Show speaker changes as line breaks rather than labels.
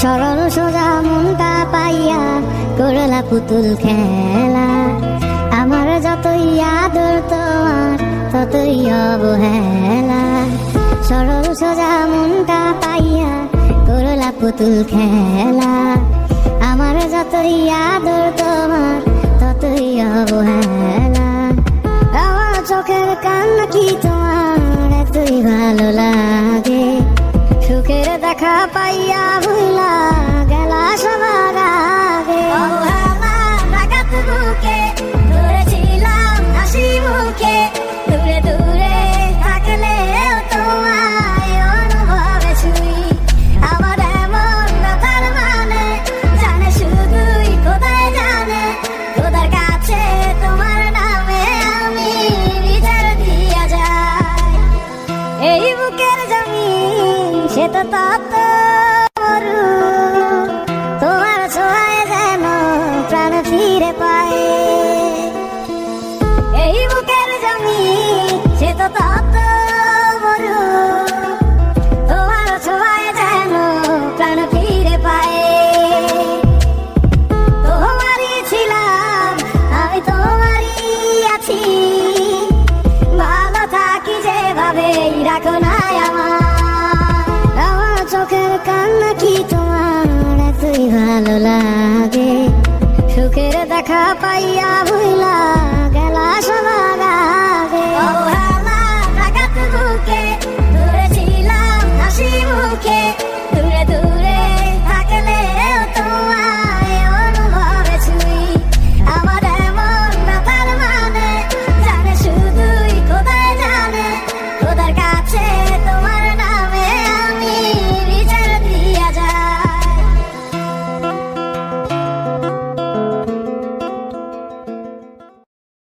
সরল সোজা মনটা পাইয়া করলা পুতুল খেলা, আমার যতই আদর তোমার ততই অবহেলা। সরল সোজা মনটা পাইয়া করলা পুতুল খেলা, আমার যতই আদর তোমার ততই অবহেলা। আমার চোখের কান্না কি তোমার এতই ভালো লাগে, সুখের দেখা পাইয়া ভুলা গেলা সবার আগে। রাগাত বুকে ধরেছিলাম হাসি মুখে, দূরে দূরে থাকলেও তোমায় অনুভবে ছুঁই। আমার এমন ব্যথার মানে জানে শুধুই খোদাই জানে, খোদার কাছে তোমার নামে আমি বিচার দিয়া যাই। এই বুকের জমিন সে তো তত মরু, তোমার ছোঁয়ায় যেন প্রাণ ফিরে পায়। এই বুকের জমিন সে তো তত মরু, তোমার ছোঁয়ায় যেন প্রাণ ফিরে পায়। তোমারই ছিলাম আমি, তোমারই আছি, ভালো থাকি যেভাবে রাখো না আমার। আমার চোখের কান্না কি তোমার এতই ভালো লাগে, সুখের দেখা পাইয়া ভুলা গেলা সবার আগে।